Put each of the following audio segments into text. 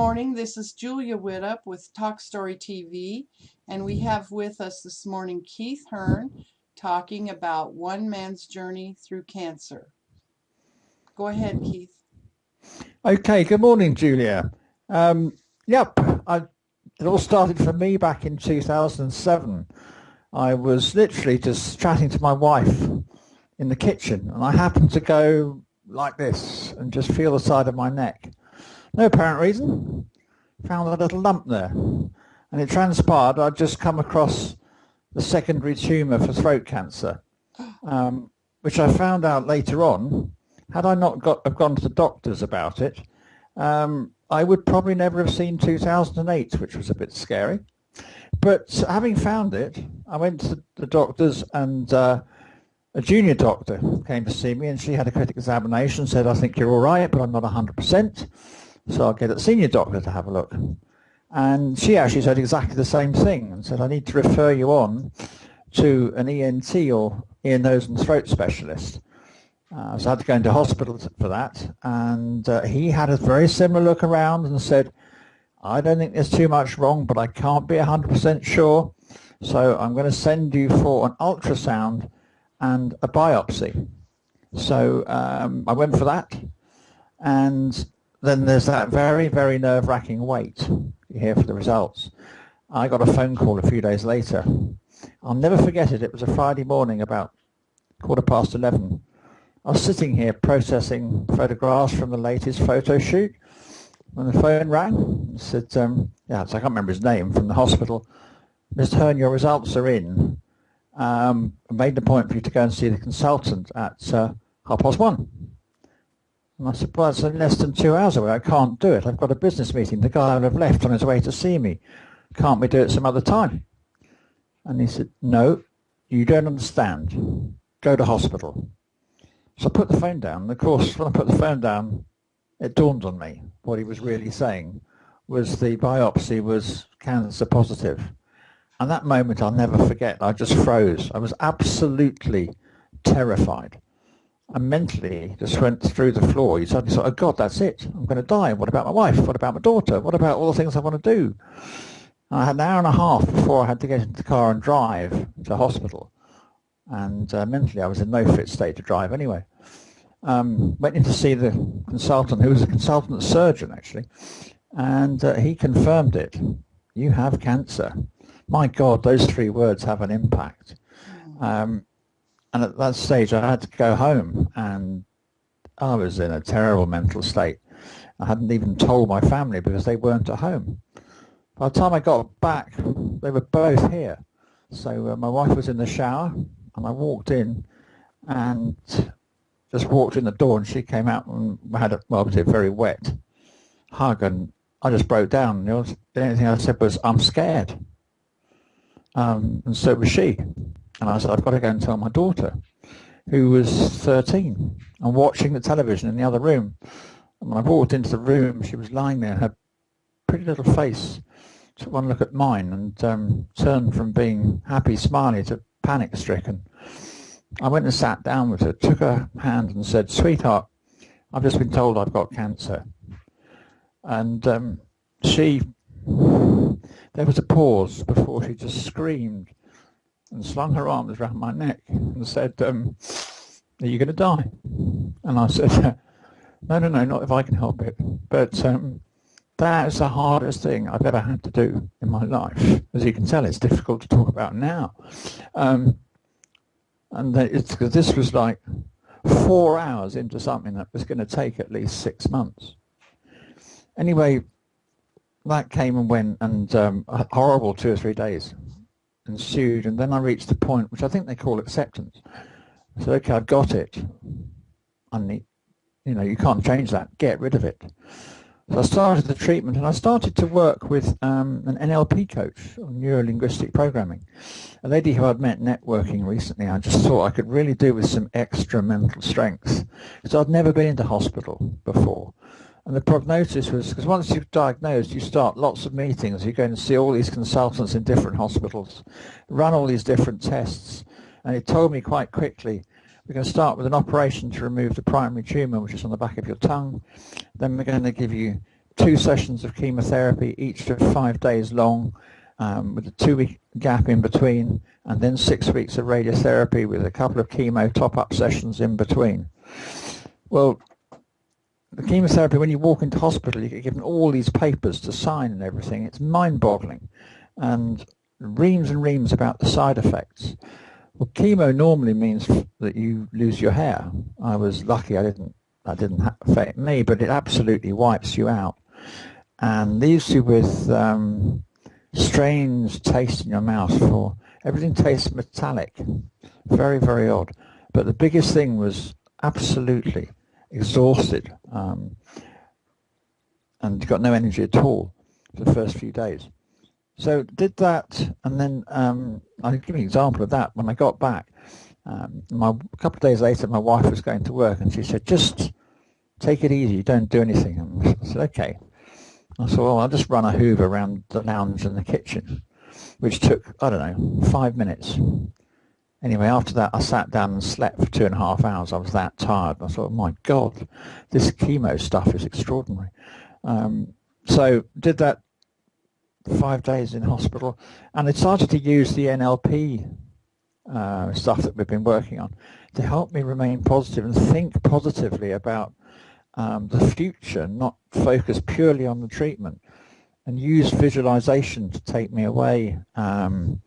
morning. This is Julia Widdop with Talk Story TV, and we have with us this morning Keith Hern talking about one man's journey through cancer. Go ahead, Keith. Okay, good morning, Julia. Yep, it all started for me back in 2007. I was literally just chatting to my wife in the kitchen, and I happened to go like this and just feel the side of my neck. No apparent reason. Found a little lump there, and it transpired I'd just come across the secondary tumour for throat cancer, which I found out later on. Had I not have gone to the doctors about it, I would probably never have seen 2008, which was a bit scary. But having found it, I went to the doctors, and a junior doctor came to see me, and she had a quick examination, said, I think you're all right, but I'm not 100%. So I'll get a senior doctor to have a look. And she actually said exactly the same thing and said, I need to refer you on to an ENT or ear, nose and throat specialist. So I had to go into hospital for that. And he had a very similar look around and said, I don't think there's too much wrong, but I can't be 100% sure. So I'm going to send you for an ultrasound and a biopsy. So I went for that. And then there's that very, very nerve-wracking wait you hear for the results. I got a phone call a few days later. I'll never forget it. It was a Friday morning about 11:15. I was sitting here processing photographs from the latest photo shoot when the phone rang. It said, so I can't remember his name, from the hospital. Mr. Hern, your results are in. I made the point for you to go and see the consultant at 1:30. And I said, well, it's less than 2 hours away. I can't do it. I've got a business meeting. The guy will have left on his way to see me. Can't we do it some other time? And he said, no, you don't understand. Go to hospital. So I put the phone down. And of course, when I put the phone down, it dawned on me what he was really saying was the biopsy was cancer positive. And that moment I'll never forget. I just froze. I was absolutely terrified. I mentally just went through the floor. You suddenly thought, oh God, that's it. I'm going to die. What about my wife? What about my daughter? What about all the things I want to do? And I had an hour and a half before I had to get into the car and drive to hospital. And mentally I was in no fit state to drive anyway. Went in to see the consultant, who was a consultant surgeon actually, and he confirmed it. You have cancer. My God, those 3 words have an impact. And at that stage, I had to go home, and I was in a terrible mental state. I hadn't even told my family because they weren't at home. By the time I got back, they were both here. So my wife was in the shower, and I walked in, and just walked in the door, and she came out and had obviously a very wet hug, and I just broke down. The only thing I said was, I'm scared. And so was she. And I said, I've got to go and tell my daughter, who was 13, and watching the television in the other room. And when I walked into the room, she was lying there, and her pretty little face took one look at mine and turned from being happy, smiley to panic-stricken. I went and sat down with her, took her hand and said, sweetheart, I've just been told I've got cancer. And there was a pause before she just screamed and slung her arms around my neck and said, are you going to die? And I said, no, not if I can help it. But that is the hardest thing I've ever had to do in my life. As you can tell, it's difficult to talk about now. And this was like 4 hours into something that was going to take at least 6 months. Anyway, that came and went, and a horrible 2 or 3 days ensued, and then I reached a point which I think they call acceptance. I said, okay, I've got it. You can't change that. Get rid of it. So I started the treatment, and I started to work with an NLP coach on neuro-linguistic programming, a lady who I'd met networking recently. I just thought I could really do with some extra mental strength, because I'd never been into hospital before. And the prognosis was, because once you're diagnosed, you start lots of meetings. You go and see all these consultants in different hospitals, run all these different tests. And it told me quite quickly, we're going to start with an operation to remove the primary tumour, which is on the back of your tongue. Then we're going to give you 2 sessions of chemotherapy, each of 5 days long, with a 2-week gap in between, and then 6 weeks of radiotherapy with a couple of chemo top-up sessions in between. Well, the chemotherapy, when you walk into hospital, you get given all these papers to sign and everything. It's mind-boggling, and reams about the side effects. Well, chemo normally means that you lose your hair. I was lucky that didn't affect me, but it absolutely wipes you out and leaves you with strange taste in your mouth. For everything tastes metallic, very, very odd. But the biggest thing was absolutely exhausted, and got no energy at all for the first few days. So did that, and then I'll give you an example of that. When I got back, a couple of days later, my wife was going to work, and she said, "Just take it easy, don't do anything." And I said, "Okay." I thought, well, I'll just run a hoover around the lounge and the kitchen, which took, I don't know, 5 minutes. Anyway, after that, I sat down and slept for 2.5 hours. I was that tired. I thought, oh my God, this chemo stuff is extraordinary. So did that 5 days in hospital, and I started to use the NLP stuff that we've been working on to help me remain positive and think positively about the future, not focus purely on the treatment, and use visualization to take me away, and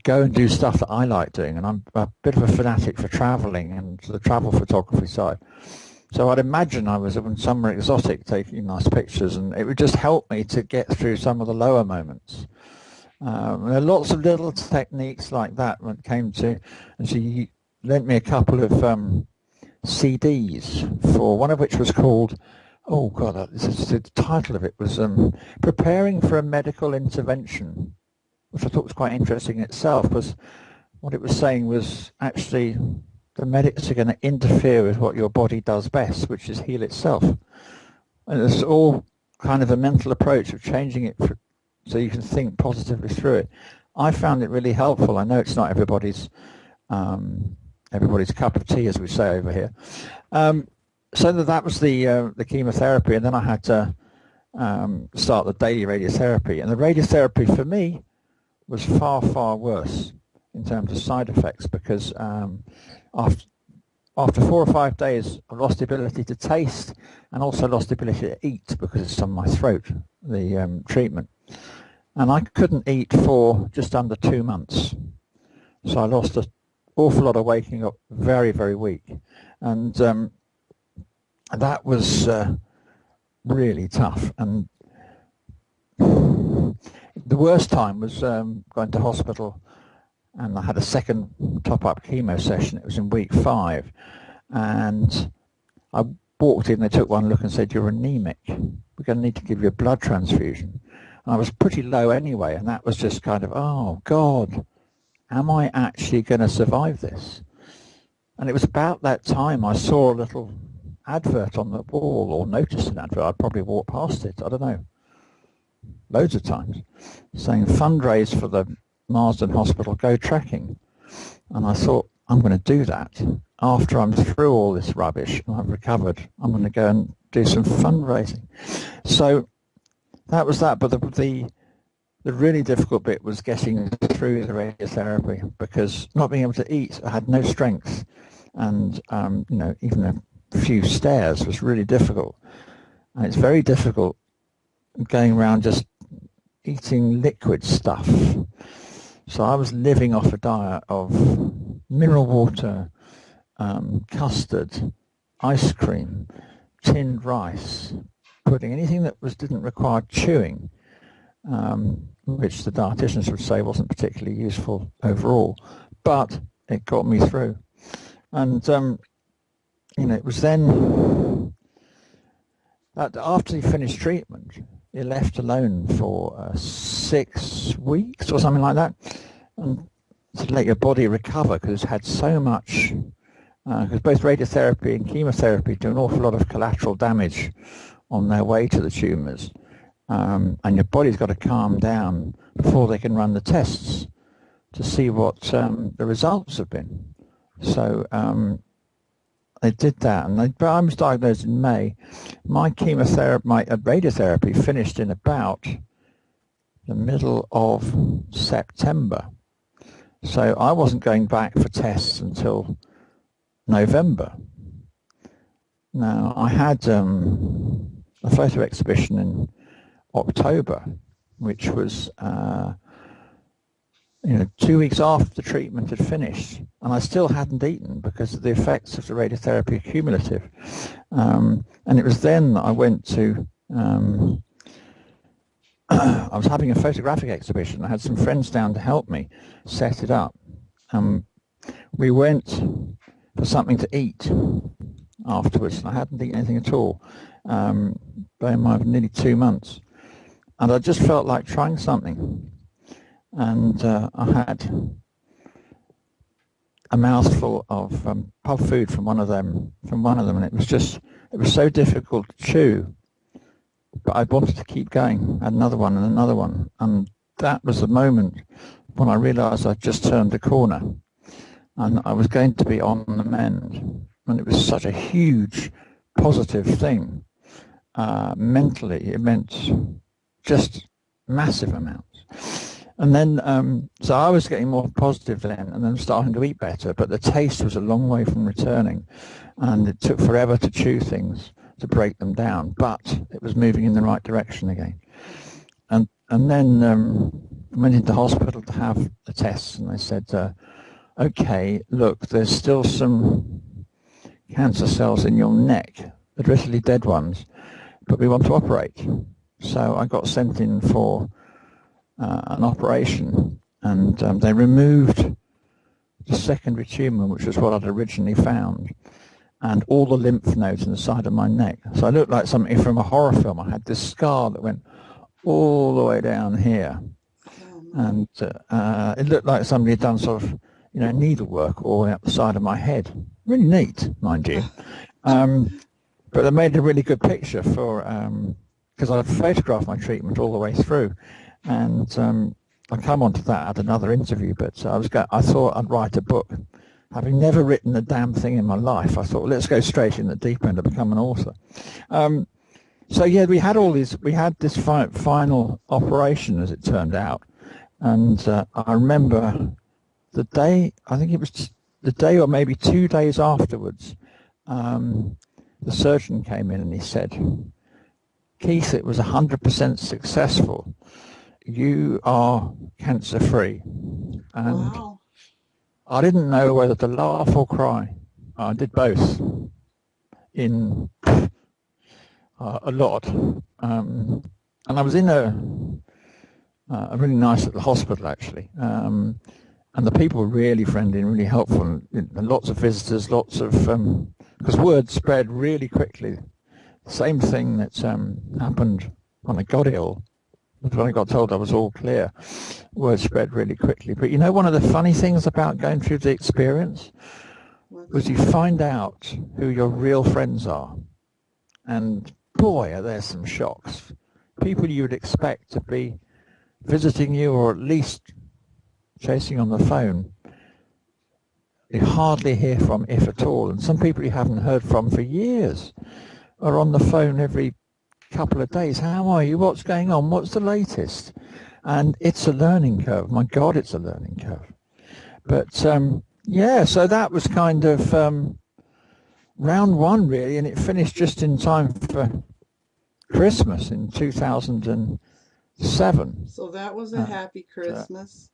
go and do stuff that I like doing. And I'm a bit of a fanatic for traveling and the travel photography side. So I'd imagine I was somewhere exotic taking nice pictures, and it would just help me to get through some of the lower moments. There are lots of little techniques like that when it came to, and she lent me a couple of CDs, for one of which was called, oh God, the title of it was Preparing for a Medical Intervention, which I thought was quite interesting in itself, because what it was saying was actually the medics are going to interfere with what your body does best, which is heal itself. And it's all kind of a mental approach of changing it so you can think positively through it. I found it really helpful. I know it's not everybody's cup of tea, as we say over here. So that was the chemotherapy, and then I had to start the daily radiotherapy. And the radiotherapy for me was far, far worse in terms of side effects, because after 4 or 5 days, I lost the ability to taste and also lost the ability to eat because it's on my throat, the treatment. And I couldn't eat for just under 2 months. So I lost an awful lot of waking up, very, very weak. And that was really tough. And the worst time was going to hospital, and I had a second top-up chemo session. It was in week 5, and I walked in, they took one look and said, "You're anemic. We're going to need to give you a blood transfusion." And I was pretty low anyway, and that was just kind of, oh God, am I actually going to survive this? And it was about that time I saw a little advert on the wall, or noticed an advert. I'd probably walked past it, I don't know, loads of times, saying fundraise for the Marsden Hospital Go Trekking. And I thought, I'm going to do that. After I'm through all this rubbish and I've recovered, I'm going to go and do some fundraising. So that was that. But the really difficult bit was getting through the radiotherapy, because not being able to eat, I had no strength, and even a few stairs was really difficult. And it's very difficult going around just eating liquid stuff. So I was living off a diet of mineral water, custard, ice cream, tinned rice, pudding, anything that didn't require chewing, which the dietitians would say wasn't particularly useful overall, but it got me through. And it was then that after you finished treatment, you're left alone for 6 weeks or something like that, and to let your body recover, because it's had so much, because both radiotherapy and chemotherapy do an awful lot of collateral damage on their way to the tumours, and your body's got to calm down before they can run the tests to see what the results have been. So they did that, but I was diagnosed in May. My chemotherapy, my radiotherapy finished in about the middle of September. So I wasn't going back for tests until November. Now, I had a photo exhibition in October, which was 2 weeks after the treatment had finished, and I still hadn't eaten because of the effects of the radiotherapy cumulative. And it was then that I went to, I was having a photographic exhibition. I had some friends down to help me set it up. We went for something to eat afterwards, and I hadn't eaten anything at all, bear in mind, nearly 2 months. And I just felt like trying something. And I had a mouthful of pub food from one of them, and it was so difficult to chew. But I wanted to keep going. I had another one and another one, and that was the moment when I realised I'd just turned the corner, and I was going to be on the mend. And it was such a huge positive thing. Mentally, it meant just massive amounts. And then, so I was getting more positive then, and then starting to eat better, but the taste was a long way from returning, and it took forever to chew things, to break them down, but it was moving in the right direction again. And then I went into hospital to have the tests, and they said, okay, look, there's still some cancer cells in your neck, admittedly dead ones, but we want to operate. So I got sent in for an operation, and they removed the secondary tumour, which was what I'd originally found, and all the lymph nodes in the side of my neck. So I looked like something from a horror film. I had this scar that went all the way down here, and it looked like somebody had done sort of, needlework all the way up the side of my head. Really neat, mind you. But they made a really good picture for, because I'd photographed my treatment all the way through. And I'll come on to that at another interview, but I thought I'd write a book. Having never written a damn thing in my life, I thought, well, let's go straight in the deep end and become an author. So yeah, we had this final operation, as it turned out. And I remember the day, I think it was the day or maybe 2 days afterwards, the surgeon came in and he said, Keith, it was 100% successful. You are cancer-free. And Wow. I didn't know whether to laugh or cry. I did both in a lot. And I was in a really nice little hospital, actually. And the people were really friendly and really helpful. And lots of visitors, because word spread really quickly. The same thing that happened when I got ill. When I got told I was all clear, word spread really quickly. But one of the funny things about going through the experience was you find out who your real friends are. And boy, are there some shocks. People you would expect to be visiting you or at least chasing on the phone, you hardly hear from, if at all. And some people you haven't heard from for years are on the phone every couple of days. How are you? What's going on? What's the latest? And it's a learning curve. My God, it's a learning curve. But yeah, so that was kind of round one, really, and it finished just in time for Christmas in 2007. So that was a happy Christmas.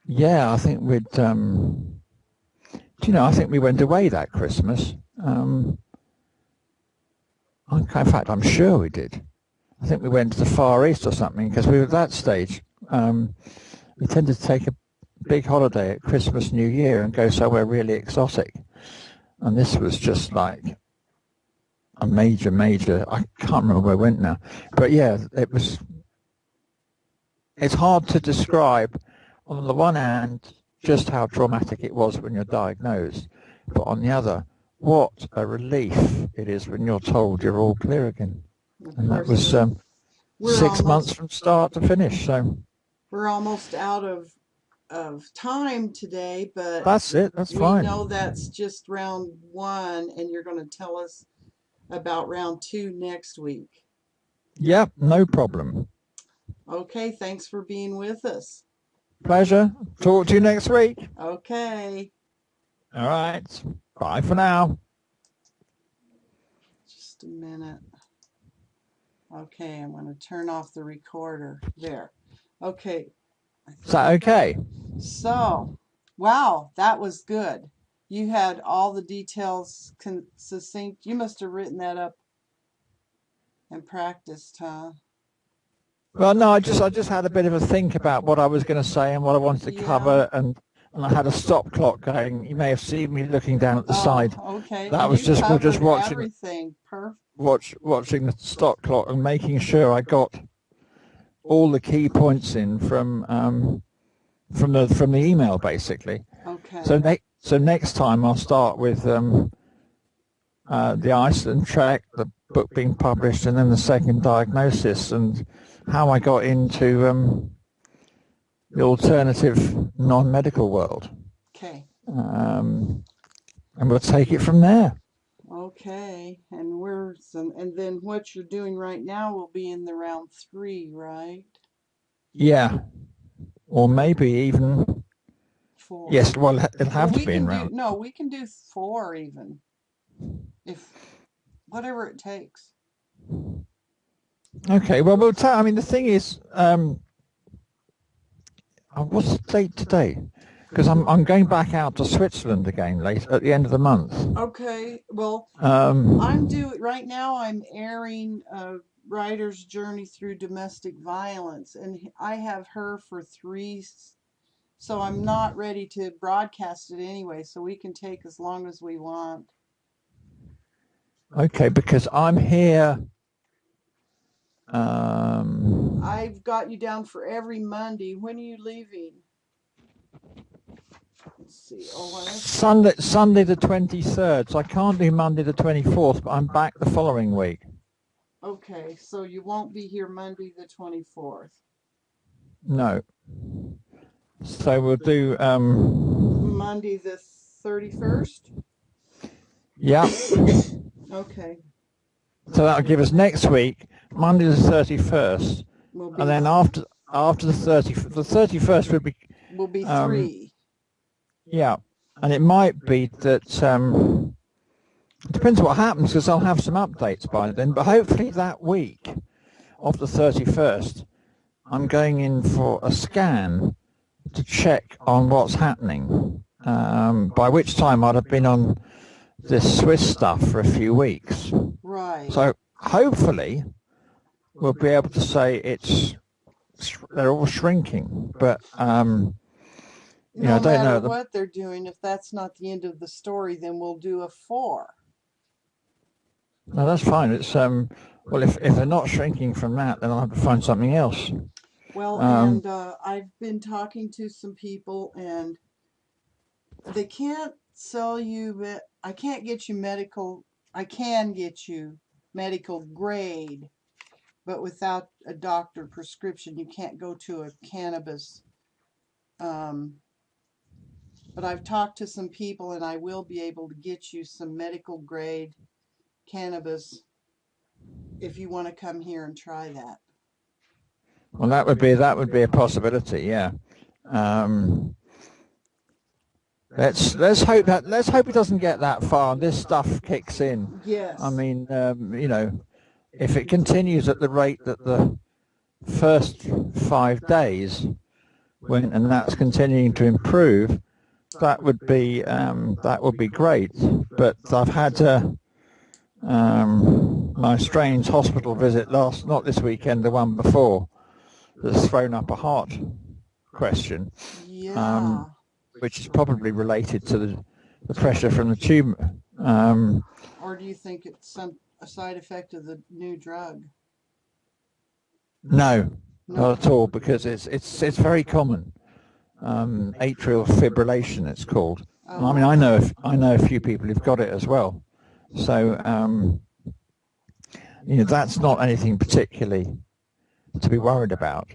Yeah, I think I think we went away that Christmas. In fact, I'm sure we did. I think we went to the Far East or something, because we were at that stage. We tended to take a big holiday at Christmas, New Year, and go somewhere really exotic. And this was just like a major, I can't remember where we went now. But yeah, it's hard to describe, on the one hand, just how traumatic it was when you're diagnosed, but on the other, what a relief it is when you're told you're all clear again. And that was 6 months from start to finish. So we're almost out of of time today, but That's it. That's we know fine. that's just round one, and you're going to tell us about round two next week. Yep, no problem. Okay, thanks for being with us. Pleasure. Talk to you next week. Okay, All right. Bye for now. just a minute. Okay, I'm going to turn off the recorder. There. Okay. Is that okay? So, wow, that was good. You had all the details succinct. You must have written that up and practiced, huh? Well, no, I just had a bit of a think about what I was going to say and what I wanted to Yeah. cover, and I had a stop clock going. You may have seen me looking down at the Oh, side. okay. Well, That was you just covered watching everything. Perfect. watching the stop clock and making sure I got all the key points in from the email, basically. Okay. So next time I'll start with the Iceland trek, the book being published, and then the second diagnosis, and how I got into the alternative non-medical world. Okay. And we'll take it from there. Okay. And then what you're doing right now will be in the round three, right? Yeah, or maybe even Four. yes. Well, it'll Well, have to be in round. we can do four even, if whatever it takes. Okay. Well, we'll tell. I mean, the thing is, what's the date today? Because I'm going back out to Switzerland again later at the end of the month. Okay. Well, right now. I'm airing a writer's journey through domestic violence, and I have her for three. So I'm not ready to broadcast it anyway. So we can take as long as we want. Okay, because I'm here. I've got you down for every Monday. When are you leaving? Let's see. Sunday the 23rd. So I can't do Monday the 24th, but I'm back the following week. Okay, so you won't be here Monday the 24th. No. So we'll do Monday the 31st? Yeah. Okay. So that'll give us next week, Monday the 31st. And then after the 31st will be three. Yeah. And it might be that it depends what happens, because I'll have some updates by then, but hopefully that week of the 31st I'm going in for a scan to check on what's happening, by which time I'd have been on this Swiss stuff for a few weeks. Right. So hopefully we'll be able to say they're all shrinking, but no I don't know. matter what they're doing, if that's not the end of the story, then we'll do a 4. No, that's fine. It's well, if they're not shrinking from that, then I'll have to find something else. Well, and I've been talking to some people, and they can't sell you. I can't get you medical. I can get you medical grade, but without a doctor prescription, you can't go to a cannabis. But I've talked to some people, and I will be able to get you some medical grade cannabis if you want to come here and try that. Well, that would be a possibility. Yeah. Let's hope it doesn't get that far and this stuff kicks in. Yes. I mean, if it continues at the rate that the first 5 days went, and that's continuing to improve, that would be great. But I've had my strange hospital visit not this weekend, the one before, that's thrown up a heart question. Yeah. Which is probably related to the pressure from the tumor. Or do you think it's a side effect of the new drug? No, not at all, because it's very common. Atrial fibrillation, it's called. Oh. I mean, I know a few people who've got it as well. So that's not anything particularly to be worried about.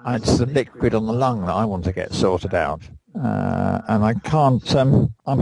it's the liquid on the lung that I want to get sorted out. And I can't, I'm